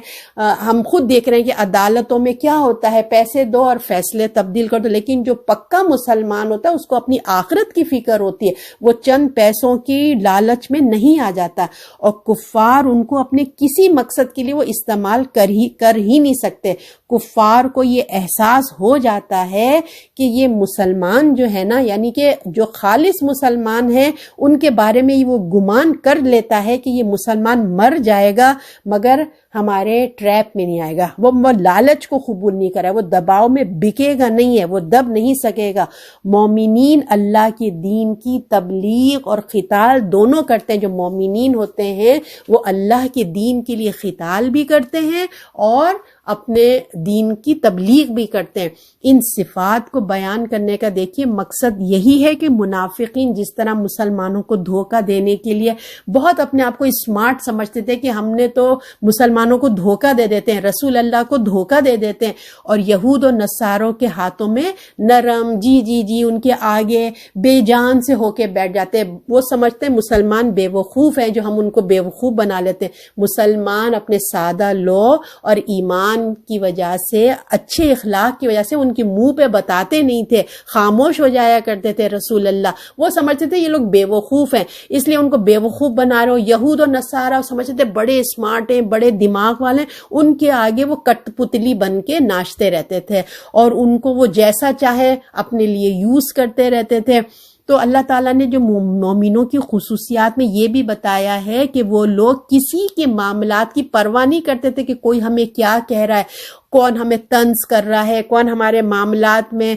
ہم خود دیکھ رہے ہیں کہ عدالتوں میں کیا ہوتا ہے، پیسے دو اور فیصلے تبدیل کر دو، لیکن جو پکا مسلمان ہوتا ہے اس کو اپنی آخرت کی فکر ہوتی ہے، وہ چند پیسوں کی لالچ میں نہیں آ جاتا۔ اور کفار ان کو اپنے کسی مقصد کے لیے وہ استعمال کر ہی نہیں سکتے۔ کفار کو یہ احساس ہو جاتا ہے کہ یہ مسلمان جو ہے نا، یعنی کہ جو خالص مسلمان ہیں، ان کے بارے میں وہ گمان کر لیتا ہے کہ یہ مسلمان مر جائے گا مگر ہمارے ٹریپ میں نہیں آئے گا، وہ لالچ کو قبول نہیں کرے، وہ دباؤ میں بکے گا نہیں ہے، وہ دب نہیں سکے گا۔ مومنین اللہ کے دین کی تبلیغ اور قتال دونوں کرتے ہیں۔ جو مومنین ہوتے ہیں وہ اللہ کے دین کے لیے قتال بھی کرتے ہیں اور اپنے دین کی تبلیغ بھی کرتے ہیں۔ ان صفات کو بیان کرنے کا دیکھیے مقصد یہی ہے کہ منافقین جس طرح مسلمانوں کو دھوکہ دینے کے لیے بہت اپنے آپ کو اسمارٹ سمجھتے تھے کہ ہم نے تو مسلمانوں کو دھوکہ دے دیتے ہیں، رسول اللہ کو دھوکہ دے دیتے ہیں، اور یہود و نصاروں کے ہاتھوں میں نرم جی ان کے آگے بے جان سے ہو کے بیٹھ جاتے ہیں۔ وہ سمجھتے ہیں مسلمان بے وقوف ہیں جو ہم ان کو بے وقوف بنا لیتے ہیں۔ مسلمان اپنے سادہ لو اور ایمان کی وجہ سے، اچھے اخلاق کی وجہ سے ان کے منہ پہ بتاتے نہیں تھے، خاموش ہو جایا کرتے تھے رسول اللہ۔ وہ سمجھتے تھے یہ لوگ بے وقوف ہیں اس لیے ان کو بے وقوف بنا رہے ہو۔ یہود اور نصارہ سمجھتے تھے بڑے اسمارٹ ہیں، بڑے دماغ والے ہیں، ان کے آگے وہ کٹ پتلی بن کے ناچتے رہتے تھے اور ان کو وہ جیسا چاہے اپنے لیے یوز کرتے رہتے تھے۔ تو اللہ تعالیٰ نے جو مومنوں کی خصوصیات میں یہ بھی بتایا ہے کہ وہ لوگ کسی کے معاملات کی پرواہ نہیں کرتے تھے کہ کوئی ہمیں کیا کہہ رہا ہے، کون ہمیں طنز کر رہا ہے، کون ہمارے معاملات میں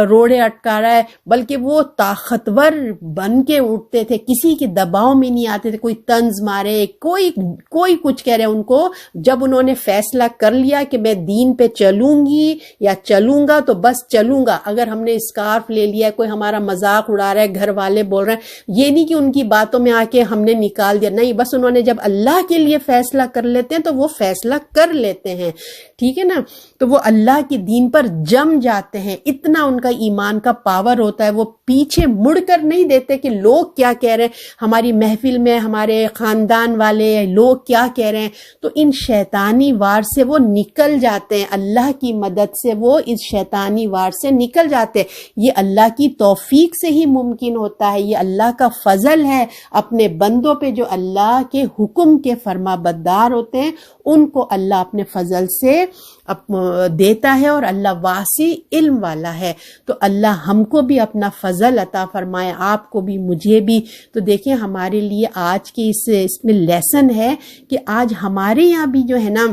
روڑے اٹکا رہا ہے، بلکہ وہ طاقتور بن کے اٹھتے تھے، کسی کے دباؤ میں نہیں آتے تھے۔ کوئی طنز مارے، کوئی کچھ کہہ رہے، ان کو جب انہوں نے فیصلہ کر لیا کہ میں دین پہ چلوں گی یا چلوں گا تو بس چلوں گا۔ اگر ہم نے اسکارف لے لیا، کوئی ہمارا مذاق اڑا رہا ہے، گھر والے بول رہے ہیں، یہ نہیں کہ ان کی باتوں میں آ کے ہم نے نکال دیا، نہیں، بس انہوں نے جب اللہ کے لیے فیصلہ کر لیتے ہیں تو وہ فیصلہ کر لیتے ہیں، ٹھیک ہے نا۔ تو وہ اللہ کے دین پر جم جاتے ہیں، اتنا ان کا ایمان کا پاور ہوتا ہے، وہ پیچھے مڑ کر نہیں دیتے کہ لوگ کیا کہہ رہے ہیں، ہماری محفل میں ہمارے خاندان والے لوگ کیا کہہ رہے ہیں۔ تو ان شیطانی وار سے وہ نکل جاتے ہیں، اللہ کی مدد سے وہ اس شیطانی وار سے نکل جاتے ہیں۔ یہ اللہ کی توفیق سے ہی ممکن ہوتا ہے، یہ اللہ کا فضل ہے اپنے بندوں پہ جو اللہ کے حکم کے فرما بردار ہوتے ہیں، ان کو اللہ اپنے فضل سے دیتا ہے، اور اللہ واسع علم والا ہے۔ تو اللہ ہم کو بھی اپنا فضل عطا فرمائے، آپ کو بھی، مجھے بھی۔ تو دیکھیں ہمارے لیے آج کے اس میں لیسن ہے کہ آج ہمارے یہاں بھی جو ہے نا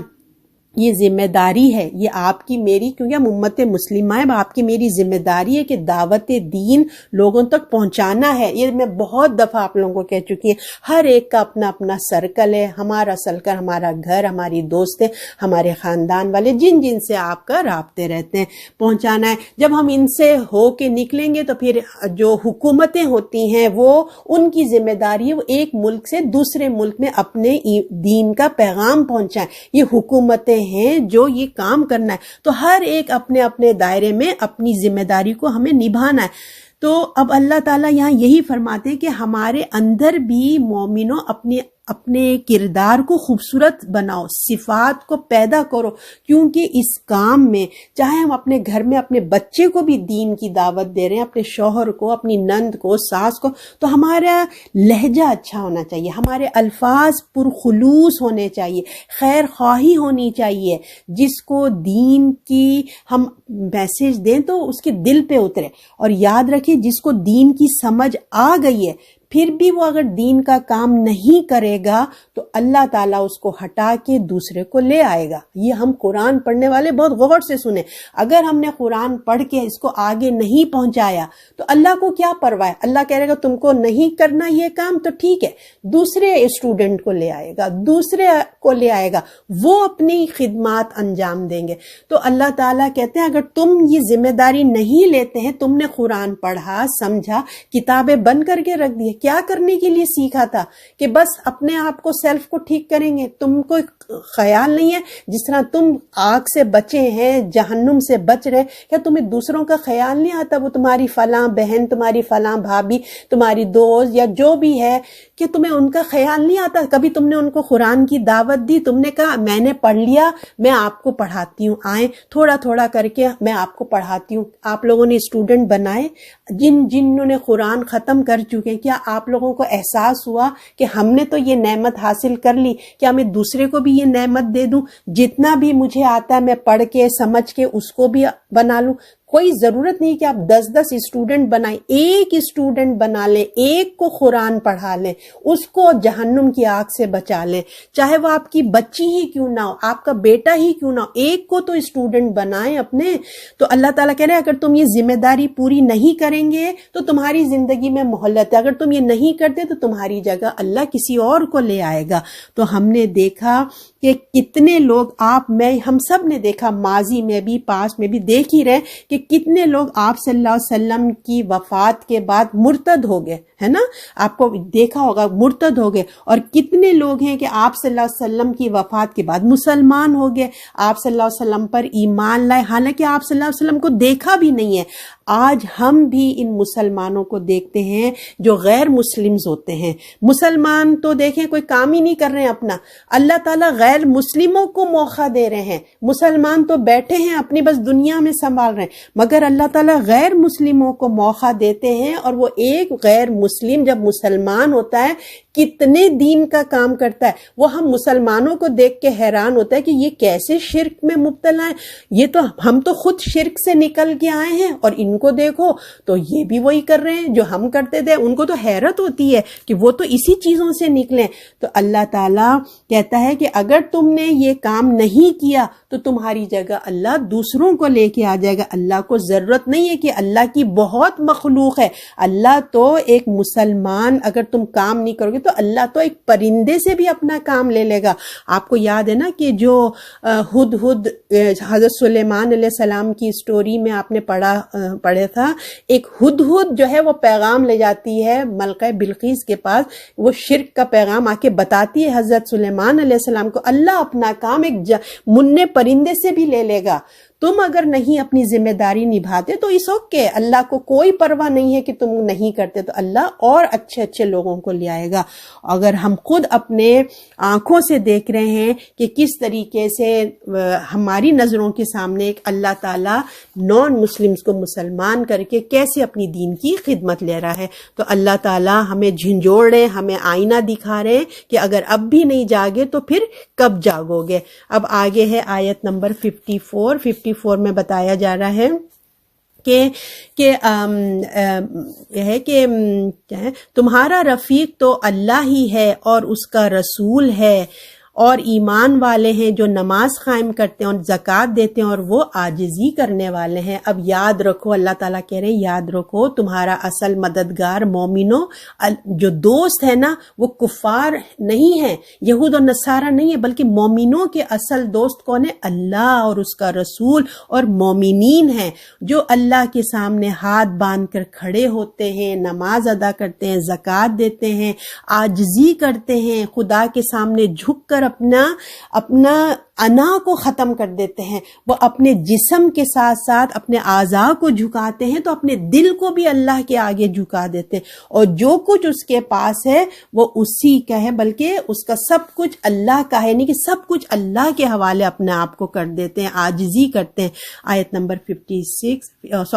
یہ ذمہ داری ہے، یہ آپ کی میری، کیونکہ ہم امت مسلمہ ہیں، آپ کی میری ذمہ داری ہے کہ دعوت دین لوگوں تک پہنچانا ہے۔ یہ میں بہت دفعہ آپ لوگوں کو کہہ چکی ہیں، ہر ایک کا اپنا اپنا سرکل ہے، ہمارا سرکل ہمارا گھر، ہماری دوستیں، ہمارے خاندان والے، جن سے آپ کا رابطے رہتے ہیں، پہنچانا ہے۔ جب ہم ان سے ہو کے نکلیں گے تو پھر جو حکومتیں ہوتی ہیں وہ ان کی ذمہ داری ہے وہ ایک ملک سے دوسرے ملک میں اپنے دین کا پیغام پہنچائیں۔ یہ حکومتیں ہیں جو یہ کام کرنا ہے، تو ہر ایک اپنے اپنے دائرے میں اپنی ذمہ داری کو ہمیں نبھانا ہے۔ تو اب اللہ تعالیٰ یہاں یہی فرماتے ہیں کہ ہمارے اندر بھی مومنوں اپنے کردار کو خوبصورت بناؤ، صفات کو پیدا کرو، کیونکہ اس کام میں چاہے ہم اپنے گھر میں اپنے بچے کو بھی دین کی دعوت دے رہے ہیں، اپنے شوہر کو، اپنی نند کو، ساس کو، تو ہمارا لہجہ اچھا ہونا چاہیے، ہمارے الفاظ پرخلوص ہونے چاہیے، خیر خواہی ہونی چاہیے، جس کو دین کی ہم میسج دیں تو اس کے دل پہ اترے۔ اور یاد رکھیں، جس کو دین کی سمجھ آ گئی ہے پھر بھی وہ اگر دین کا کام نہیں کرے گا تو اللہ تعالیٰ اس کو ہٹا کے دوسرے کو لے آئے گا۔ یہ ہم قرآن پڑھنے والے بہت غور سے سنیں، اگر ہم نے قرآن پڑھ کے اس کو آگے نہیں پہنچایا تو اللہ کو کیا پرواہ ہے؟ اللہ کہے گا تم کو نہیں کرنا یہ کام تو ٹھیک ہے، دوسرے اسٹوڈنٹ کو لے آئے گا، دوسرے کو لے آئے گا، وہ اپنی خدمات انجام دیں گے۔ تو اللہ تعالیٰ کہتے ہیں اگر تم یہ ذمہ داری نہیں لیتے ہیں، تم نے قرآن پڑھا، سمجھا، کتابیں بند کر کے رکھ دی، کیا کرنے کے لیے سیکھا تھا؟ کہ بس اپنے آپ کو سیلف کو ٹھیک کریں گے، تم کو خیال نہیں ہے جس طرح تم آگ سے بچے ہیں، جہنم سے بچ رہے، کیا تمہیں دوسروں کا خیال نہیں آتا؟ وہ تمہاری فلاں بہن، تمہاری فلاں بھابھی، تمہاری دوست یا جو بھی ہے، کہ تمہیں ان کا خیال نہیں آتا؟ کبھی تم نے ان کو قرآن کی دعوت دی، تم نے کہا میں نے پڑھ لیا، میں آپ کو پڑھاتی ہوں، آئیں تھوڑا تھوڑا کر کے میں آپ کو پڑھاتی ہوں۔ آپ لوگوں نے اسٹوڈنٹ بنائے جنہوں نے قرآن ختم کر چکے، کیا آپ لوگوں کو احساس ہوا کہ ہم نے تو یہ نعمت حاصل کر لی، کیا میں دوسرے کو بھی یہ نعمت دے دوں؟ جتنا بھی مجھے آتا ہے میں پڑھ کے سمجھ کے اس کو بھی بنا لوں۔ کوئی ضرورت نہیں کہ آپ 10 اسٹوڈنٹ بنائیں، ایک اسٹوڈنٹ بنا لیں، ایک کو قرآن پڑھا لیں، اس کو جہنم کی آگ سے بچا لیں، چاہے وہ آپ کی بچی ہی کیوں نہ ہو، آپ کا بیٹا ہی کیوں نہ ہو، ایک کو تو اسٹوڈنٹ بنائیں اپنے۔ تو اللہ تعالیٰ کہہ رہے ہیں اگر تم یہ ذمہ داری پوری نہیں کریں گے تو تمہاری زندگی میں مہلت ہے، اگر تم یہ نہیں کرتے تو تمہاری جگہ اللہ کسی اور کو لے آئے گا۔ تو ہم نے دیکھا کہ کتنے لوگ، آپ میں ہم سب نے دیکھا، ماضی میں بھی پاس میں بھی دیکھ ہی رہے کہ کتنے لوگ آپ صلی اللہ علیہ وسلم کی وفات کے بعد مرتد ہو گئے، ہے نا؟ آپ کو دیکھا ہوگا مرتد ہو گئے، اور کتنے لوگ ہیں کہ آپ صلی اللہ علیہ وسلم کی وفات کے بعد مسلمان ہو گئے، آپ صلی اللہ علیہ وسلم پر ایمان لائے، حالانکہ آپ صلی اللہ علیہ وسلم کو دیکھا بھی نہیں ہے۔ آج ہم بھی ان مسلمانوں کو دیکھتے ہیں جو غیر مسلمز ہوتے ہیں۔ مسلمان تو دیکھیں کوئی کام ہی نہیں کر رہے ہیں اپنا، اللہ تعالیٰ غیر مسلموں کو موقع دے رہے ہیں، مسلمان تو بیٹھے ہیں اپنی بس دنیا میں سنبھال رہے ہیں، مگر اللہ تعالیٰ غیر مسلموں کو موقع دیتے ہیں، اور وہ ایک غیر مسلم جب مسلمان ہوتا ہے کتنے دین کا کام کرتا ہے، وہ ہم مسلمانوں کو دیکھ کے حیران ہوتا ہے کہ یہ کیسے شرک میں مبتلا ہیں، یہ تو ہم تو خود شرک سے نکل کے آئے ہیں، اور ان کو دیکھو تو یہ بھی وہی کر رہے ہیں جو ہم کرتے تھے۔ ان کو تو حیرت ہوتی ہے کہ وہ تو اسی چیزوں سے نکلے۔ تو اللہ تعالیٰ کہتا ہے کہ اگر تم نے یہ کام نہیں کیا تو تمہاری جگہ اللہ دوسروں کو لے کے آ جائے گا۔ اللہ کو ضرورت نہیں ہے کہ اللہ کی بہت مخلوق ہے، اللہ تو ایک مسلمان اگر تم کام نہیں کرو گے تو اللہ تو ایک پرندے سے بھی اپنا کام لے لے گا۔ آپ کو یاد ہے نا کہ جو ہدہد حضرت سلیمان علیہ السلام کی سٹوری میں آپ نے پڑھا تھا، ایک ہدہد جو ہے وہ پیغام لے جاتی ہے ملکہ بلقیس کے پاس، وہ شرک کا پیغام آ کے بتاتی ہے حضرت سلیمان علیہ السلام کو، اللہ اپنا کام ایک منع پرندے سے بھی لے لے گا۔ تم اگر نہیں اپنی ذمہ داری نبھاتے تو اس وقت کے اللہ کو کوئی پرواہ نہیں ہے کہ تم نہیں کرتے، تو اللہ اور اچھے اچھے لوگوں کو لے آئے گا۔ اگر ہم خود اپنے آنکھوں سے دیکھ رہے ہیں کہ کس طریقے سے ہماری نظروں کے سامنے ایک اللہ تعالیٰ نان مسلمز کو مسلمان کر کے کیسے اپنی دین کی خدمت لے رہا ہے، تو اللہ تعالیٰ ہمیں جھنجھوڑ رہے، ہمیں آئینہ دکھا رہے کہ اگر اب بھی نہیں جاگے تو پھر کب جاگو گے۔ اب آگے ہے آیت نمبر 54 میں بتایا جا رہا ہے کہ تمہارا رفیق تو اللہ ہی ہے اور اس کا رسول ہے، اور ایمان والے ہیں جو نماز قائم کرتے ہیں اور زکوٰۃ دیتے ہیں اور وہ عاجزی کرنے والے ہیں۔ اب یاد رکھو، اللہ تعالیٰ کہہ رہے ہیں یاد رکھو تمہارا اصل مددگار مومنوں، جو دوست ہے نا وہ کفار نہیں ہے، یہود اور نصارہ نہیں ہے، بلکہ مومنوں کے اصل دوست کون ہے؟ اللہ اور اس کا رسول اور مومنین ہیں، جو اللہ کے سامنے ہاتھ باندھ کر کھڑے ہوتے ہیں، نماز ادا کرتے ہیں، زکوٰۃ دیتے ہیں، عاجزی کرتے ہیں، خدا کے سامنے جھک کر اپنا انا کو ختم کر دیتے ہیں۔ وہ اپنے جسم کے ساتھ ساتھ اپنے اعضاء کو جھکاتے ہیں تو اپنے دل کو بھی اللہ کے آگے جھکا دیتے ہیں، اور جو کچھ اس کے پاس ہے وہ اسی کا ہے، بلکہ اس کا سب کچھ اللہ کا ہے، نہیں کہ سب کچھ اللہ کے حوالے اپنے آپ کو کر دیتے ہیں، عاجزی کرتے ہیں۔ آیت نمبر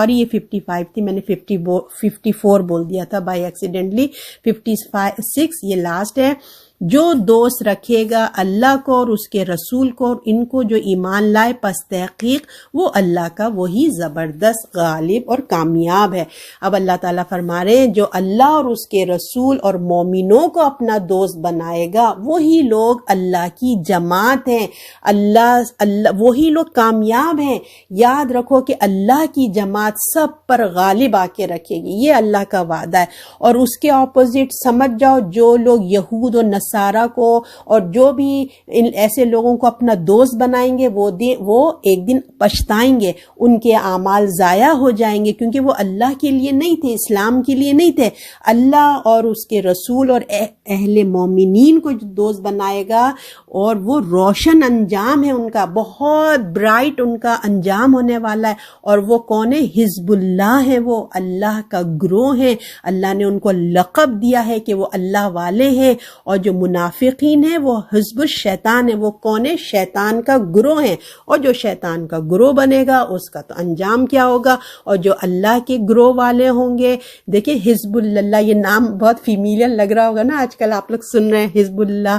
یہ 55 تھی، میں نے 54 بول دیا تھا بائی ایکسیڈنٹلی۔ 56 یہ لاسٹ ہے۔ جو دوست رکھے گا اللہ کو اور اس کے رسول کو اور ان کو جو ایمان لائے، پس تحقیق وہ اللہ کا وہی زبردست غالب اور کامیاب ہے۔ اب اللہ تعالیٰ فرما رہے ہیں جو اللہ اور اس کے رسول اور مومنوں کو اپنا دوست بنائے گا وہی لوگ اللہ کی جماعت ہیں، وہی لوگ کامیاب ہیں۔ یاد رکھو کہ اللہ کی جماعت سب پر غالب آ کے رکھے گی، یہ اللہ کا وعدہ ہے۔ اور اس کے اپوزٹ سمجھ جاؤ، جو لوگ یہود و نصارہ کو اور جو بھی ایسے لوگوں کو اپنا دوست بنائیں گے وہ ایک دن پچھتائیں گے، ان کے اعمال ضائع ہو جائیں گے، کیونکہ وہ اللہ کے لیے نہیں تھے، اسلام کے لیے نہیں تھے۔ اللہ اور اس کے رسول اور اہل مومنین کو جو دوست بنائے گا اور وہ روشن انجام ہے ان کا، بہت برائٹ ان کا انجام ہونے والا ہے۔ اور وہ کون ہے؟ حزب اللہ ہے، وہ اللہ کا گروہ ہے۔ اللہ نے ان کو لقب دیا ہے کہ وہ اللہ والے ہیں، اور جو منافقین ہیں وہ حزب الشیطان ہے، وہ کون ہے؟ شیطان کا گروہ ہے۔ اور جو شیطان کا گروہ بنے گا اس کا تو انجام کیا ہوگا۔ اور جو اللہ کے گروہ والے ہوں گے، دیکھیں حزب اللہ، یہ نام بہت فیمیلین لگ رہا ہوگا نا، آج کل آپ لوگ سن رہے ہیں حزب اللہ،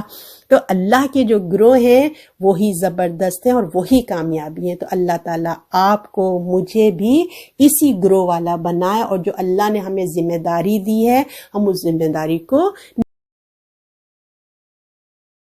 تو اللہ کے جو گروہ ہیں وہی زبردست ہیں اور وہی کامیابی ہیں۔ تو اللہ تعالیٰ آپ کو مجھے بھی اسی گروہ والا بنائے، اور جو اللہ نے ہمیں ذمہ داری دی ہے ہم اس ذمہ داری کو